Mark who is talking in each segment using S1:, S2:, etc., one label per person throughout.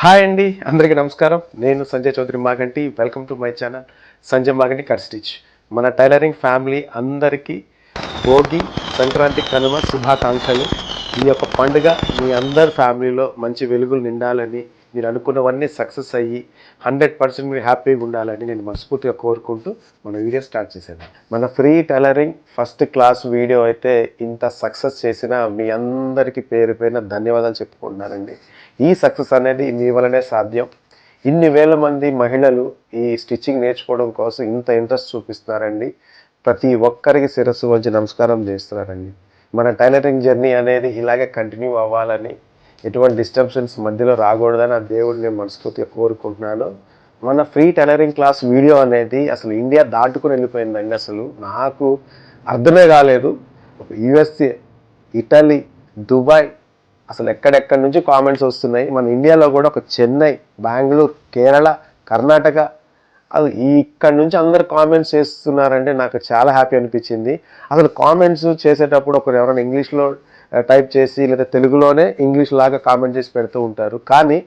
S1: Hi అండి, అందరికీ నమస్కారం. నేను Sanjay Chaudhary Maganti. Welcome to my channel Sanjay Maganti cut stitch. మన టైలరింగ్ ఫ్యామిలీ అందరికీ భోగి, సంక్రాంతి, కనుమ శుభాకాంక్షలు. ఈ యొక్క పండుగ మీ అందరి ఫ్యామిలీలో మంచి వెలుగులు నిండాలని, మీరు అనుకున్నవన్నీ సక్సెస్ అయ్యి 100% మీరు హ్యాపీగా ఉండాలని నేను మనస్ఫూర్తిగా కోరుకుంటూ మన వీడియో స్టార్ట్ చేశాను. మన free tailoring first class video అయితే ఇంత సక్సెస్ చేసిన మీ అందరికీ పేరు పేరున ధన్యవాదాలు చెప్పుకుంటున్నానండి. ఈ సక్సెస్ అనేది మీ వల్లనే సాధ్యం. ఇన్ని వేల మంది మహిళలు ఈ స్టిచ్చింగ్ నేర్చుకోవడం కోసం ఇంత ఇంట్రెస్ట్ చూపిస్తున్నారండి. ప్రతి ఒక్కరికి శిరస్సు వంచి నమస్కారం చేస్తున్నారండి. మన టైలరింగ్ జర్నీ అనేది ఇలాగే కంటిన్యూ అవ్వాలని, ఎటువంటి డిస్టర్బెన్స్ మధ్యలో రాకూడదని ఆ దేవుడిని నేను మనస్ఫూర్తిగా కోరుకుంటున్నాను. మన ఫ్రీ టైలరింగ్ క్లాస్ వీడియో అనేది అసలు ఇండియా దాటుకుని వెళ్ళిపోయిందండి. అసలు నాకు అర్థమే కాలేదు. యుఎస్ఏ, ఇటలీ, దుబాయ్, అసలు ఎక్కడెక్కడి నుంచి కామెంట్స్ వస్తున్నాయి. మన ఇండియాలో కూడా ఒక చెన్నై, బెంగళూరు, కేరళ, కర్ణాటక, అది ఇక్కడ నుంచి అందరు కామెంట్స్ చేస్తున్నారంటే నాకు చాలా హ్యాపీ అనిపించింది. అసలు కామెంట్స్ చేసేటప్పుడు ఒకరు ఎవరైనా ఇంగ్లీష్లో టైప్ చేసి లేదా తెలుగులోనే ఇంగ్లీష్ లాగా కామెంట్ చేసి పెడుతూ ఉంటారు. కానీ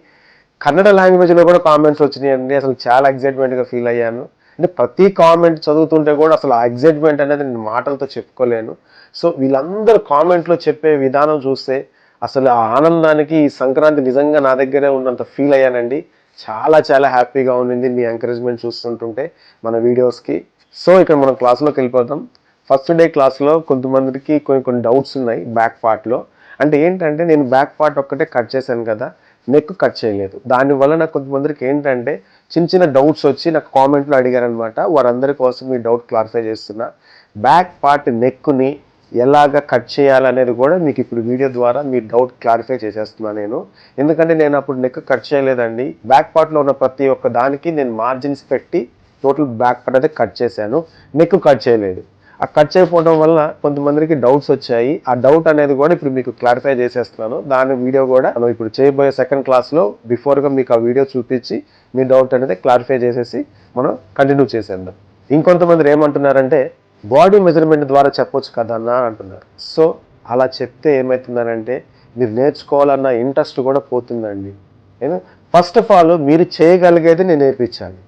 S1: కన్నడ లాంగ్వేజ్లో కూడా కామెంట్స్ వచ్చినాయండి. అసలు చాలా ఎగ్జైట్మెంట్గా ఫీల్ అయ్యాను. అంటే ప్రతి కామెంట్ చదువుతుంటే కూడా అసలు ఆ ఎగ్జైట్మెంట్ అనేది నేను మాటలతో చెప్పుకోలేను. సో వీళ్ళందరూ కామెంట్లో చెప్పే విధానం చూస్తే అసలు ఆ ఆనందానికి ఈ సంక్రాంతి నిజంగా నా దగ్గరే ఉన్నంత ఫీల్ అయ్యానండి. చాలా చాలా హ్యాపీగా ఉండింది మీ ఎంకరేజ్మెంట్ చూస్తుంటుంటే మన వీడియోస్కి. సో ఇక్కడ మనం క్లాస్లోకి వెళ్ళిపోతాం. ఫస్ట్ డే క్లాస్లో కొంతమందికి కొన్ని డౌట్స్ ఉన్నాయి బ్యాక్ పార్ట్లో. అంటే ఏంటంటే నేను బ్యాక్ పార్ట్ ఒక్కటే కట్ చేశాను కదా, నెక్ కట్ చేయలేదు. దానివల్ల నాకు కొంతమందికి ఏంటంటే చిన్న చిన్న డౌట్స్ వచ్చి నాకు కామెంట్లో అడిగారనమాట. వారందరి కోసం ఈ డౌట్ క్లారిఫై చేస్తున్నా. బ్యాక్ పార్ట్ నెక్ని ఎలాగ కట్ చేయాలనేది కూడా మీకు ఇప్పుడు వీడియో ద్వారా మీ డౌట్ క్లారిఫై చేసేస్తున్నాను నేను. ఎందుకంటే నేను అప్పుడు నెక్ కట్ చేయలేదండి. బ్యాక్ పార్ట్లో ఉన్న ప్రతి ఒక్క దానికి నేను మార్జిన్స్ పెట్టి టోటల్ బ్యాక్ పార్ట్ అయితే కట్ చేశాను, నెక్ కట్ చేయలేదు. ఆ కట్ చేయకపోవడం వల్ల కొంతమందికి డౌట్స్ వచ్చాయి. ఆ డౌట్ అనేది కూడా ఇప్పుడు మీకు క్లారిఫై చేసేస్తున్నాను. దాని వీడియో కూడా మనం ఇప్పుడు చేయబోయే సెకండ్ క్లాస్లో బిఫోర్గా మీకు ఆ వీడియో చూపించి మీ డౌట్ అనేది క్లారిఫై చేసేసి మనం కంటిన్యూ చేసేద్దాం. ఇంకొంతమంది ఏమంటున్నారంటే బాడీ మెజర్మెంట్ ద్వారా చెప్పొచ్చు కదా అన్న అంటున్నారు. సో అలా చెప్తే ఏమవుతుందనంటే మీరు నేర్చుకోవాలన్న ఇంట్రెస్ట్ కూడా పోతుందండి. ఫస్ట్ ఆఫ్ ఆల్ మీరు చేయగలిగేది నేను నేర్పించాలి.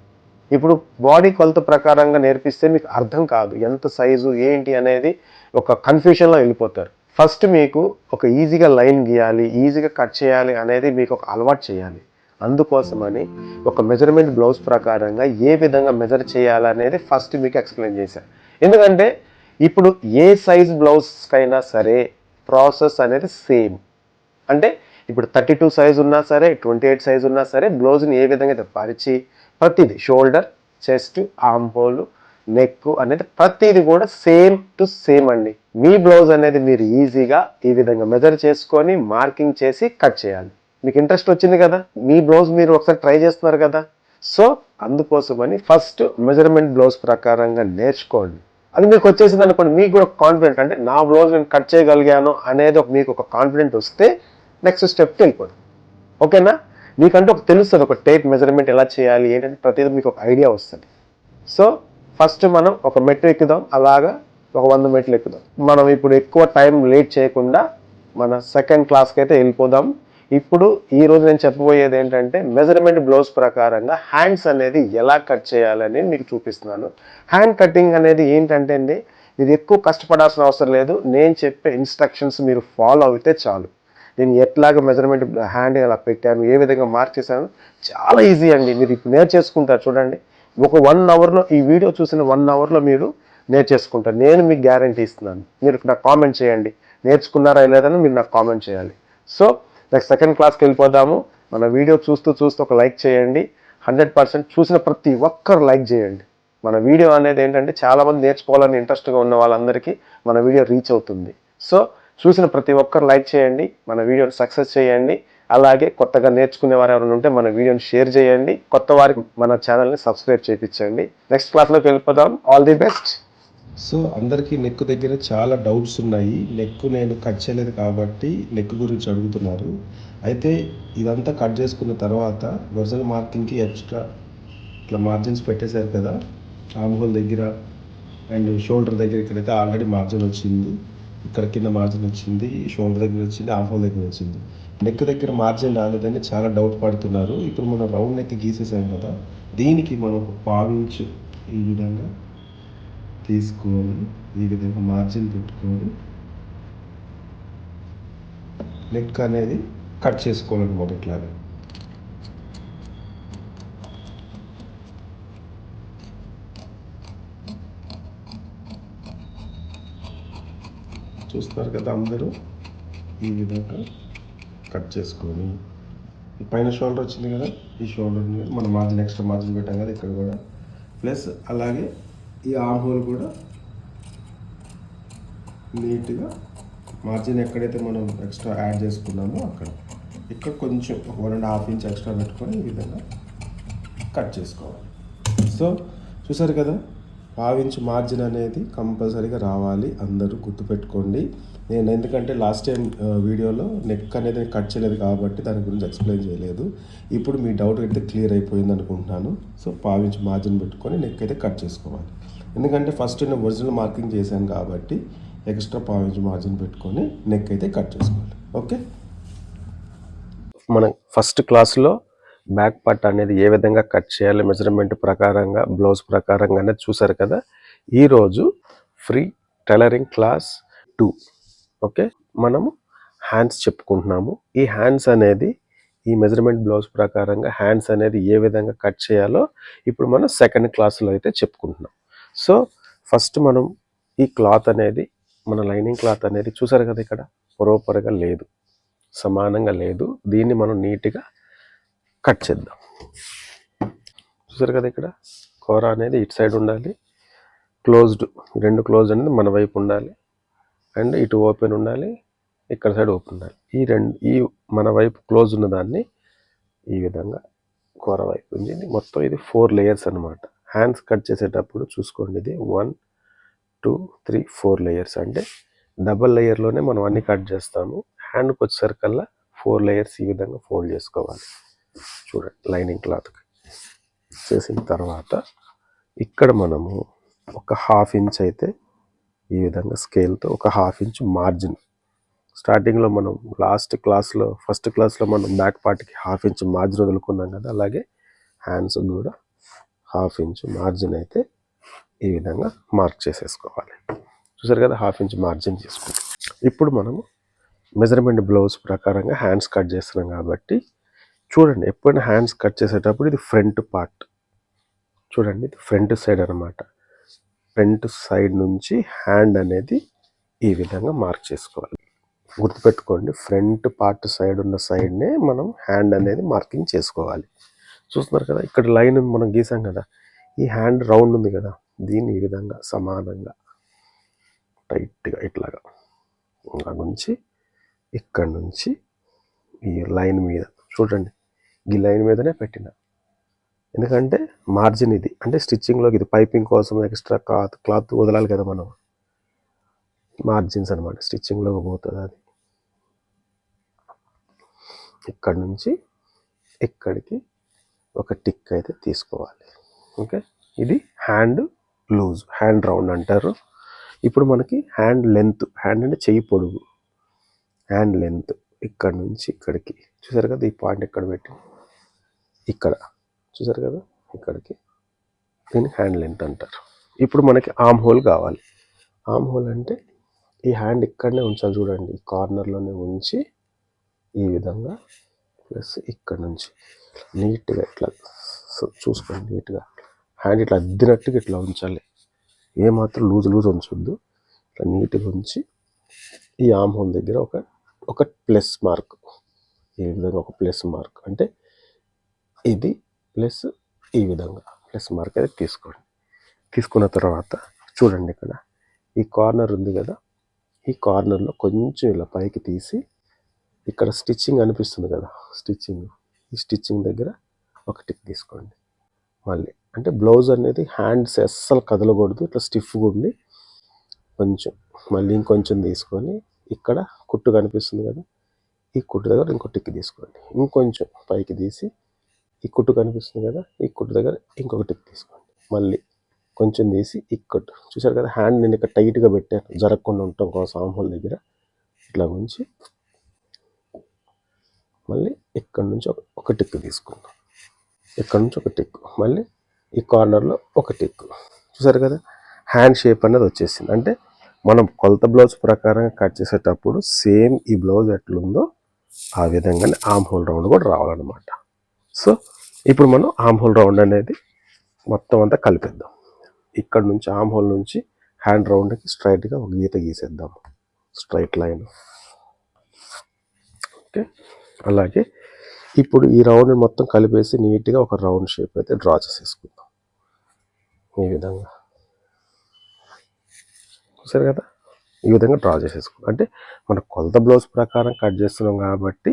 S1: ఇప్పుడు బాడీ కొలత ప్రకారంగా నేర్పిస్తే మీకు అర్థం కాదు, ఎంత సైజు ఏంటి అనేది ఒక కన్ఫ్యూషన్లో వెళ్ళిపోతారు. ఫస్ట్ మీకు ఒక ఈజీగా లైన్ గీయాలి, ఈజీగా కట్ చేయాలి అనేది మీకు ఒక అలవాటు చేయాలి. అందుకోసమని ఒక మెజర్మెంట్ బ్లౌజ్ ప్రకారంగా ఏ విధంగా మెజర్ చేయాలనేది ఫస్ట్ మీకు ఎక్స్ప్లెయిన్ చేశాను. ఎందుకంటే ఇప్పుడు ఏ సైజ్ బ్లౌజ్కైనా సరే ప్రాసెస్ అనేది సేమ్. అంటే ఇప్పుడు 32 సైజ్ ఉన్నా సరే, 28 సైజ్ ఉన్నా సరే, బ్లౌజ్ని ఏ విధంగా అయితే పరిచి ప్రతిదీ shoulder, chest, arm whole, neck అనేది ప్రతిదీ కూడా సేమ్ టు సేమ్ అండి. మీ బ్లౌజ్ అనేది మీరు ఈజీగా ఈ విధంగా మెజర్ చేసుకొని మార్కింగ్ చేసి కట్ చేయాలి. మీకు ఇంట్రెస్ట్ వచ్చింది కదా, మీ బ్లౌజ్ మీరు ఒకసారి ట్రై చేస్తున్నారు కదా. సో అందుకోసమని ఫస్ట్ మెజర్మెంట్ బ్లౌజ్ ప్రకారంగా నేర్చుకోండి. అది మీకు వచ్చేసింది అనుకోండి, మీకు కూడా కాన్ఫిడెంట్, అంటే నా బ్లౌజ్ నేను కట్ చేయగలిగాను అనేది మీకు ఒక కాన్ఫిడెంట్ వస్తే నెక్స్ట్ స్టెప్కి వెళ్ళిపోండి. ఓకేనా? మీకంటే ఒక తెలుస్తుంది, ఒక టేప్ మెజర్మెంట్ ఎలా చేయాలి ఏంటంటే ప్రతిదీ మీకు ఒక ఐడియా వస్తుంది. సో ఫస్ట్ మనం ఒక మెట్లు ఎక్కుదాం, అలాగా ఒక 100 మెట్లు ఎక్కుదాం. మనం ఇప్పుడు ఎక్కువ టైం లేట్ చేయకుండా మన సెకండ్ క్లాస్కి అయితే వెళ్ళిపోదాం. ఇప్పుడు ఈరోజు నేను చెప్పబోయేది ఏంటంటే మెజర్మెంట్ బ్లౌజ్ ప్రకారంగా హ్యాండ్స్ అనేది ఎలా కట్ చేయాలని మీకు చూపిస్తున్నాను. హ్యాండ్ కటింగ్ అనేది ఏంటంటే అండి, ఇది ఎక్కువ కష్టపడాల్సిన అవసరం లేదు. నేను చెప్పే ఇన్స్ట్రక్షన్స్ మీరు ఫాలో అయితే చాలు. నేను ఎట్లాగ మెజర్మెంట్ హ్యాండ్ ఎలా పెట్టాను, ఏ విధంగా మార్క్ చేశాను, చాలా ఈజీ అండి. మీరు ఇప్పుడు నేర్చేసుకుంటారు చూడండి. ఒక 1 అవర్లో, ఈ వీడియో చూసిన 1 అవర్లో మీరు నేర్చేసుకుంటారు. నేను మీకు గ్యారంటీ ఇస్తున్నాను. మీరు నాకు కామెంట్ చేయండి, నేర్చుకున్నారా లేదని మీరు నాకు కామెంట్ చేయాలి. సో నెక్స్ట్ సెకండ్ క్లాస్కి వెళ్ళిపోదాము. మన వీడియో చూస్తూ ఒక లైక్ చేయండి. 100% చూసిన ప్రతి ఒక్కరు లైక్ చేయండి. మన వీడియో అనేది ఏంటంటే చాలామంది నేర్చుకోవాలని ఇంట్రెస్ట్గా ఉన్న వాళ్ళందరికీ మన వీడియో రీచ్ అవుతుంది. సో చూసిన ప్రతి ఒక్కరు లైక్ చేయండి, మన వీడియోని సక్సెస్ చేయండి. అలాగే కొత్తగా నేర్చుకునే వారు ఎవరైనా ఉంటే మన వీడియోని షేర్ చేయండి. కొత్త వారికి మన ఛానల్ని సబ్స్క్రైబ్ చేయించండి. నెక్స్ట్ క్లాస్లోకి వెళ్ళిపోదాం. All the best.
S2: సో అందరికీ నెక్ దగ్గర చాలా డౌట్స్ ఉన్నాయి. నెక్ నేను కట్ చేయలేదు కాబట్టి నెక్ గురించి అడుగుతున్నారు. అయితే ఇదంతా కట్ చేసుకున్న తర్వాత ఒరిజినల్ మార్కింగ్కి ఎక్స్ట్రా ఇట్లా మార్జిన్స్ పెట్టేశారు కదా, ఆర్మ్ హోల్ దగ్గర అండ్ షోల్డర్ దగ్గర. ఇక్కడైతే ఆల్రెడీ మార్జిన్ వచ్చింది, ఇక్కడ కింద మార్జిన్ వచ్చింది, షోల్డర్ దగ్గర వచ్చింది, ఆర్మ్ హోల్ దగ్గర వచ్చింది. నెక్ దగ్గర మార్జిన్ రాలేదని చాలా డౌట్ పడుతున్నారు. ఇప్పుడు మనం రౌండ్ నెక్ గీసేసాం కదా, దీనికి మనం ఒక పావించు ఈ విధంగా తీసుకొని ఈ విధంగా మార్జిన్ పెట్టుకొని నెక్ అనేది కట్ చేసుకోవాలన్నమాట. ఇట్లాగా చూస్తున్నారు కదా అందరూ. ఈ విధంగా కట్ చేసుకొని ఈ పైన షోల్డర్ వచ్చింది కదా, ఈ షోల్డర్ మీద మనం మార్జిన్ ఎక్స్ట్రా మార్జిన్ పెట్టాం కదా ఇక్కడ కూడా, ప్లస్ అలాగే ఈ ఆర్మ్ హోల్ కూడా నీట్గా మార్జిన్ ఎక్కడైతే మనం ఎక్స్ట్రా యాడ్ చేసుకున్నామో అక్కడ ఇక్కడ కొంచెం 1.5 ఇంచ్ ఎక్స్ట్రా పెట్టుకొని ఈ విధంగా కట్ చేసుకోవాలి. సో చూసారు కదా, 1/2 ఇంచ్ మార్జిన్ అనేది కంపల్సరీగా రావాలి, అందరూ గుర్తుపెట్టుకోండి. నేను ఎందుకంటే లాస్ట్ టైం వీడియోలో నెక్ అనేది కట్ చేయలేదు కాబట్టి దాని గురించి ఎక్స్ప్లెయిన్ చేయలేదు. ఇప్పుడు మీ డౌట్ అయితే క్లియర్ అయిపోయింది అనుకుంటున్నాను. సో 1/2 ఇంచ్ మార్జిన్ పెట్టుకొని నెక్ అయితే కట్ చేసుకోవాలి. ఎందుకంటే ఫస్ట్ నేను ఒరిజినల్ మార్కింగ్ చేశాను కాబట్టి ఎక్స్ట్రా 1/2 ఇంచ్ మార్జిన్ పెట్టుకొని నెక్ అయితే కట్ చేసుకోవాలి. ఓకే,
S1: మనం ఫస్ట్ క్లాస్లో బ్యాక్ పార్ట్ అనేది ఏ విధంగా కట్ చేయాలి మెజర్మెంట్ ప్రకారంగా, బ్లౌజ్ ప్రకారంగా అనేది చూసారు కదా. ఈరోజు ఫ్రీ టైలరింగ్ క్లాస్ 2. ఓకే, మనము హ్యాండ్స్ చెప్పుకుంటున్నాము. ఈ హ్యాండ్స్ అనేది ఈ మెజర్మెంట్ బ్లౌజ్ ప్రకారంగా హ్యాండ్స్ అనేది ఏ విధంగా కట్ చేయాలో ఇప్పుడు మనం సెకండ్ క్లాస్లో అయితే చెప్పుకుంటున్నాం. సో ఫస్ట్ మనం ఈ క్లాత్ అనేది, మన లైనింగ్ క్లాత్ అనేది చూసారు కదా, ఇక్కడ పొరపరగా లేదు, సమానంగా లేదు. దీన్ని మనం నీట్గా కట్ చేద్దాం. చూసారు కదా, ఇక్కడ కూర అనేది ఇటు సైడ్ ఉండాలి, క్లోజ్డ్, రెండు క్లోజ్ అనేది మన వైపు ఉండాలి, అండ్ ఇటు ఓపెన్ ఉండాలి, ఇక్కడ సైడ్ ఓపెన్ ఉండాలి. ఈ మన వైపు క్లోజ్ ఉన్న దాన్ని ఈ విధంగా కూర వైపు ఉంది. మొత్తం ఇది 4 లేయర్స్ అనమాట. హ్యాండ్స్ కట్ చేసేటప్పుడు చూసుకోండి, ఇది 1 2 3 4 లేయర్స్, అంటే డబల్ లేయర్లోనే మనం అన్ని కట్ చేస్తాము. హ్యాండ్కి వచ్చేసరికల్లా 4 లేయర్స్ ఈ విధంగా ఫోల్డ్ చేసుకోవాలి. చూడండి, లైనింగ్ క్లాత్కి చేసిన తర్వాత ఇక్కడ మనము ఒక 1/2 ఇంచ్ అయితే ఈ విధంగా స్కేల్తో ఒక 1/2 ఇంచ్ మార్జిన్, స్టార్టింగ్లో మనం ఫస్ట్ క్లాస్లో మనం బ్యాక్ పార్ట్కి 1/2 ఇంచ్ మార్జిన్ వదులుకున్నాం కదా, అలాగే హ్యాండ్స్ కూడా 1/2 ఇంచ్ మార్జిన్ అయితే ఈ విధంగా మార్క్ చేసేసుకోవాలి. చూసారు కదా, 1/2 ఇంచ్ మార్జిన్ తీసుకుంటాం. ఇప్పుడు మనము మెజర్మెంట్ బ్లౌజ్ ప్రకారంగా హ్యాండ్స్ కట్ చేస్తున్నాం కాబట్టి చూడండి, ఎప్పుడైనా హ్యాండ్స్ కట్ చేసేటప్పుడు ఇది ఫ్రంట్ పార్ట్, చూడండి ఇది ఫ్రంట్ సైడ్ అనమాట. ఫ్రంట్ సైడ్ నుంచి హ్యాండ్ అనేది ఈ విధంగా మార్క్ చేసుకోవాలి. గుర్తుపెట్టుకోండి, ఫ్రంట్ పార్ట్ సైడ్ ఉన్న సైడ్నే మనం హ్యాండ్ అనేది మార్కింగ్ చేసుకోవాలి. చూస్తున్నారు కదా, ఇక్కడ లైన్ మనం గీసాం కదా, ఈ హ్యాండ్ రౌండ్ ఉంది కదా, దీన్ని ఈ విధంగా సమానంగా టైట్గా ఇట్లాగా ఉంచి ఇక్కడ నుంచి ఈ లైన్ మీద చూడండి, ఈ లైన్ మీదనే పెట్టిన, ఎందుకంటే మార్జిన్ ఇది, అంటే స్టిచ్చింగ్లోకి ఇది పైపింగ్ కోసం ఎక్స్ట్రా క్లాత్ వదలాలి కదా మనం, మార్జిన్స్ అనమాట, స్టిచ్చింగ్లోకి పోతుంది అది. ఇక్కడ నుంచి ఇక్కడికి ఒక టిక్ అయితే తీసుకోవాలి. ఓకే, ఇది హ్యాండ్ లూజ్, హ్యాండ్ రౌండ్ అంటారు. ఇప్పుడు మనకి హ్యాండ్ లెంత్, హ్యాండ్ అంటే చెయ్యి పొడుగు, హ్యాండ్ లెంత్ ఇక్కడ నుంచి ఇక్కడికి చూసారు కదా, ఈ పాయింట్ ఇక్కడ పెట్టి ఇక్కడ చూసారు కదా, ఇక్కడికి, దీన్ని హ్యాండ్ లెంత్ అంటారు. ఇప్పుడు మనకి ఆర్మ్ హోల్ కావాలి. ఆర్మ్ హోల్ అంటే ఈ హ్యాండ్ ఇక్కడనే ఉంచాలి, చూడండి ఈ కార్నర్లోనే ఉంచి ఈ విధంగా, ప్లస్ ఇక్కడ నుంచి నీట్గా ఇట్లా చూసుకోండి, నీట్గా హ్యాండ్ ఇట్లా అద్దినట్టుగా ఇట్లా ఉంచాలి, ఏమాత్రం లూజ్ ఉంచొద్దు. ఇట్లా నీట్గా ఉంచి ఈ ఆర్మ్ హోల్ దగ్గర ఒక ప్లస్ మార్క్, ఈ విధంగా ఒక ప్లస్ మార్క్, అంటే ఇది ప్లస్, ఈ విధంగా ప్లస్ మార్క్ అయితే తీసుకోండి. తీసుకున్న తర్వాత చూడండి, ఇక్కడ ఈ కార్నర్ ఉంది కదా, ఈ కార్నర్లో కొంచెం ఇలా పైకి తీసి ఇక్కడ స్టిచ్చింగ్ అనిపిస్తుంది కదా, ఈ స్టిచ్చింగ్ దగ్గర ఒక టిక్ తీసుకోండి. మళ్ళీ అంటే బ్లౌజ్ అనేది హ్యాండ్స్ అస్సలు కదలకూడదు, ఇట్లా స్టిఫ్గా ఉండి కొంచెం మళ్ళీ ఇంకొంచెం తీసుకొని ఇక్కడ కుట్టు కనిపిస్తుంది కదా, ఈ కుట్టు దగ్గర ఇంకో టిక్ తీసుకోండి. ఇంకొంచెం పైకి తీసి ఈ కుట్టు కనిపిస్తుంది కదా, ఈ కుట్టు దగ్గర ఇంకొక టిక్ తీసుకోండి. మళ్ళీ కొంచెం తీసి ఇక్కడ చూసారు కదా, హ్యాండ్ నేను ఇక్కడ టైట్గా పెట్టాను జరగకుండా ఉండటం కోసం ఆర్మ్ హోల్ దగ్గర, ఇట్లా ఉంచి మళ్ళీ ఇక్కడ నుంచి ఒక టిక్ తీసుకుందాం, ఇక్కడ నుంచి ఒక టిక్, మళ్ళీ ఈ కార్నర్లో ఒక టిక్. చూసారు కదా, హ్యాండ్ షేప్ అనేది వచ్చేసింది. అంటే మనం కొలత బ్లౌజ్ ప్రకారంగా కట్ చేసేటప్పుడు సేమ్ ఈ బ్లౌజ్ ఎట్లుందో ఆ విధంగానే ఆమ్ హోల్ రౌండ్ కూడా రావాలన్నమాట. సో ఇప్పుడు మనం ఆమ్ హోల్ రౌండ్ అనేది మొత్తం అంతా కలిపేద్దాం. ఇక్కడ నుంచి ఆమ్ హోల్ నుంచి హ్యాండ్ రౌండ్కి స్ట్రైట్గా ఒక గీత గీసేద్దాం, స్ట్రైట్ లైన్. ఓకే, అలాగే ఇప్పుడు ఈ రౌండ్ మొత్తం కలిపేసి నీట్గా ఒక రౌండ్ షేప్ అయితే డ్రా చేసేసుకుందాం ఈ విధంగా. చూసారు కదా, ఈ విధంగా డ్రా చేసేసుకుందాం. అంటే మన కొలత బ్లౌజ్ ప్రకారం కట్ చేస్తున్నాం కాబట్టి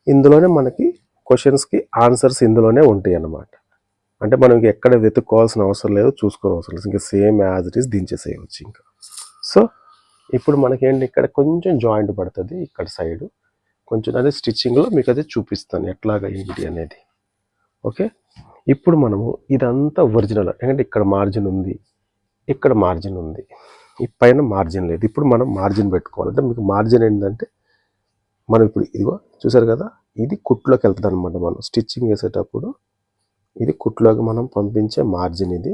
S1: ఇందులోనే మనకి క్వశ్చన్స్కి ఆన్సర్స్ ఇందులోనే ఉంటాయి అన్నమాట. అంటే మనం ఎక్కడ వెతుక్కోవాల్సిన అవసరం లేదు, చూసుకోవాల్సిన అవసరం లేదు, ఇంకా సేమ్ యాజ్ ఇట్ ఈస్ దించేసేయవచ్చు ఇంకా. సో ఇప్పుడు మనకేంటి, ఇక్కడ కొంచెం జాయింట్ పడుతుంది ఇక్కడ సైడ్ కొంచెం, అదే స్టిచ్చింగ్లో మీకు అది చూపిస్తాను ఎట్లాగా ఏంటి అనేది. ఓకే, ఇప్పుడు మనము ఇదంతా ఒరిజినల్, ఎందుకంటే ఇక్కడ మార్జిన్ ఉంది, ఇక్కడ మార్జిన్ ఉంది, ఈ పైన మార్జిన్ లేదు. ఇప్పుడు మనం మార్జిన్ పెట్టుకోవాలంటే మీకు మార్జిన్ ఏంటంటే మనం ఇప్పుడు ఇదిగో చూసారు కదా, ఇది కుట్లోకి వెళ్తుంది అనమాట. మనం స్టిచ్చింగ్ వేసేటప్పుడు ఇది కుట్లోకి మనం పంపించే మార్జిన్ ఇది.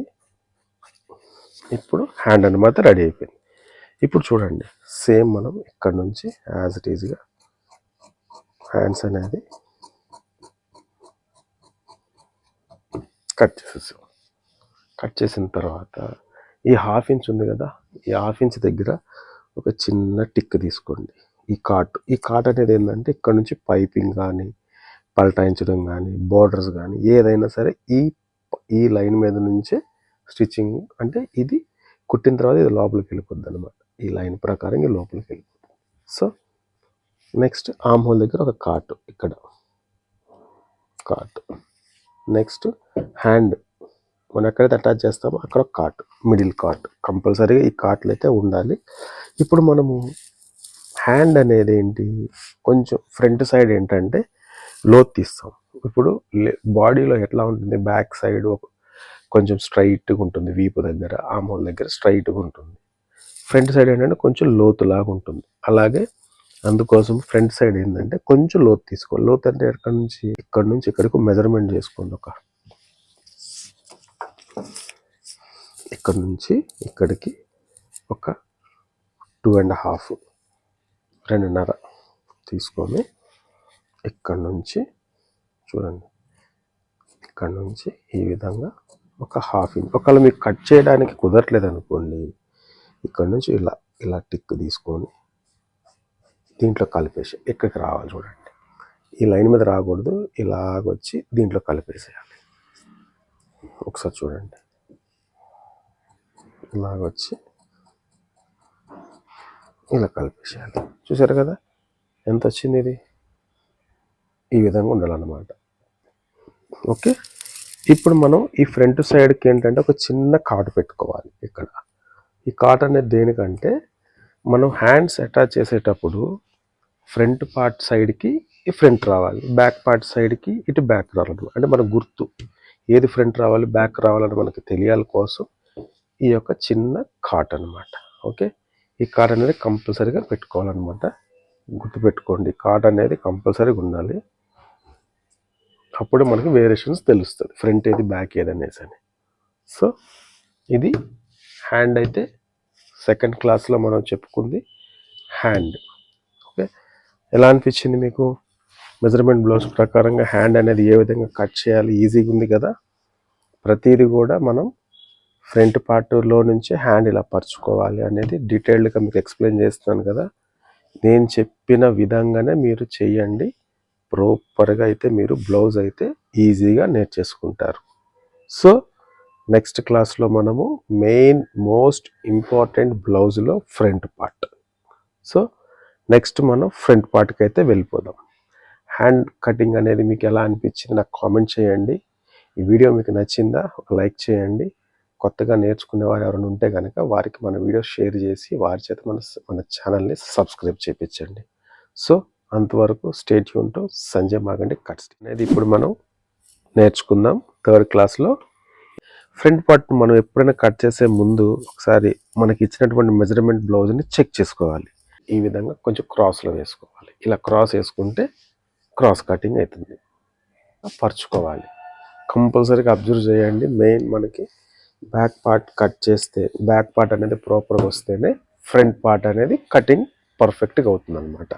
S1: ఇప్పుడు హ్యాండ్ అనమాట రెడీ అయిపోయింది. ఇప్పుడు చూడండి, సేమ్ మనం ఇక్కడ నుంచి యాజ్ ఇట్ ఈజ్గా హ్యాండ్స్ అనేది కట్ చేసేసాం. కట్ చేసిన తర్వాత ఈ హాఫ్ ఇంచ్ ఉంది కదా, ఈ హాఫ్ ఇంచ్ దగ్గర ఒక చిన్న టిక్ తీసుకోండి. ఈ కాట్ అనేది ఏంటంటే ఇక్కడ నుంచి పైపింగ్ కానీ పల్టాయించడం కానీ బోర్డర్స్ కానీ ఏదైనా సరే ఈ లైన్ మీద నుంచే స్టిచ్చింగ్, అంటే ఇది కుట్టిన తర్వాత ఇది లోపలికి వెళ్ళిపోద్ది అనమాట. ఈ లైన్ ప్రకారం ఇది లోపలికి వెళ్ళిపోతుంది. సో నెక్స్ట్ ఆమ్ హోల్ దగ్గర ఒక కాట్, ఇక్కడ కాట్. నెక్స్ట్ హ్యాండ్ మనం ఎక్కడైతే అటాచ్ చేస్తామో అక్కడ ఒక కాట్, మిడిల్ కాట్, కంపల్సరీగా ఈ కాట్లు అయితే ఉండాలి. ఇప్పుడు మనము హ్యాండ్ అనేది ఏంటి, కొంచెం ఫ్రంట్ సైడ్ ఏంటంటే లోత్ తీస్తాం. ఇప్పుడు బాడీలో ఎట్లా ఉంటుంది, బ్యాక్ సైడ్ కొంచెం స్ట్రైట్గా ఉంటుంది, వీపు దగ్గర ఆమ్ హోల్ దగ్గర స్ట్రైట్గా ఉంటుంది. ఫ్రంట్ సైడ్ ఏంటంటే కొంచెం లోతులాగా ఉంటుంది. అలాగే అందుకోసం ఫ్రంట్ సైడ్ ఏంటంటే కొంచెం లోతు తీసుకోవాలి. లోతు అంటే ఇక్కడ నుంచి ఇక్కడికి మెజర్మెంట్ చేసుకోండి. ఇక్కడ నుంచి ఇక్కడికి ఒక 2.5 2.5 తీసుకొని ఇక్కడ నుంచి చూడండి, ఇక్కడ నుంచి ఈ విధంగా ఒక 1/2 ఇంచ్. ఒకవేళ మీకు కట్ చేయడానికి కుదరట్లేదు అనుకోండి, ఇక్కడ నుంచి ఇలా టిక్ తీసుకొని దీంట్లో కలిపేసి ఇక్కడికి రావాలి. చూడండి, ఈ లైన్ మీద రాకూడదు, ఇలాగొచ్చి దీంట్లో కలిపేసేయాలి. ఒకసారి చూడండి, ఇలాగొచ్చి ఇలా కలిపేసేయాలి. చూసారు కదా ఎంత వచ్చింది, ఇది ఈ విధంగా ఉండాలన్నమాట. ఓకే, ఇప్పుడు మనం ఈ ఫ్రంట్ సైడ్కి ఏంటంటే ఒక చిన్న కాటు పెట్టుకోవాలి. ఇక్కడ ఈ కాట్ అనేది దేనికంటే మనం హ్యాండ్స్ అటాచ్ చేసేటప్పుడు ఫ్రంట్ పార్ట్ సైడ్కి ఈ ఫ్రంట్ రావాలి, బ్యాక్ పార్ట్ సైడ్కి ఇటు బ్యాక్ రావాలి. అంటే మన గుర్తు ఏది ఫ్రంట్ రావాలి బ్యాక్ రావాలని మనకు తెలియాలి కోసం ఈ యొక్క చిన్న కాట్ అనమాట. ఓకే, ఈ కాట్ అనేది కంపల్సరీగా పెట్టుకోవాలన్నమాట. గుర్తుపెట్టుకోండి, కాట్ అనేది కంపల్సరీగా ఉండాలి. అప్పుడు మనకి వేరియేషన్స్ తెలుస్తుంది, ఫ్రంట్ ఏది బ్యాక్ ఏది అనేసి అని. సో ఇది హ్యాండ్ అయితే సెకండ్ క్లాస్లో మనం చెప్పుకుంది హ్యాండ్. ఓకే, ఎలా అనిపించింది మీకు? మెజర్మెంట్ బ్లౌజ్ ప్రకారంగా హ్యాండ్ అనేది ఏ విధంగా కట్ చేయాలి, ఈజీగా ఉంది కదా. ప్రతిదీ కూడా మనం ఫ్రంట్ పార్ట్లో నుంచి హ్యాండ్ ఇలా పరుచుకోవాలి అనేది డీటెయిల్డ్గా మీకు ఎక్స్ప్లెయిన్ చేస్తున్నాను కదా. నేను చెప్పిన విధంగానే మీరు చేయండి, ప్రాపర్గా అయితే మీరు బ్లౌజ్ అయితే ఈజీగా నేర్చేసుకుంటారు. సో నెక్స్ట్ క్లాస్లో మనము మోస్ట్ ఇంపార్టెంట్ బ్లౌజ్లో ఫ్రంట్ పార్ట్. సో నెక్స్ట్ మనం ఫ్రంట్ పార్ట్కి అయితే వెళ్ళిపోదాం. హ్యాండ్ కటింగ్ అనేది మీకు ఎలా అనిపించింది నాకు కామెంట్ చేయండి. ఈ వీడియో మీకు నచ్చిందా ఒక లైక్ చేయండి. కొత్తగా నేర్చుకునే వారు ఎవరైనా ఉంటే కనుక వారికి మన వీడియో షేర్ చేసి వారి చేత మన ఛానల్ని సబ్స్క్రైబ్ చేయించండి. సో అంతవరకు stay tune to Sanjay Maganti cuts అనేది ఇప్పుడు మనం నేర్చుకుందాం. థర్డ్ క్లాస్లో ఫ్రంట్ పార్ట్ మనం ఎప్పుడైనా కట్ చేసే ముందు ఒకసారి మనకి ఇచ్చినటువంటి మెజర్మెంట్ బ్లౌజ్ని చెక్ చేసుకోవాలి. ఈ విధంగా కొంచెం క్రాస్లో వేసుకోవాలి. ఇలా క్రాస్ వేసుకుంటే క్రాస్ కటింగ్ అవుతుంది. పరుచుకోవాలి. కంపల్సరీగా అబ్జర్వ్ చేయండి. మెయిన్ మనకి బ్యాక్ పార్ట్ కట్ చేస్తే బ్యాక్ పార్ట్ అనేది ప్రాపర్గా వస్తేనే ఫ్రంట్ పార్ట్ అనేది కటింగ్ పర్ఫెక్ట్గా అవుతుంది అనమాట.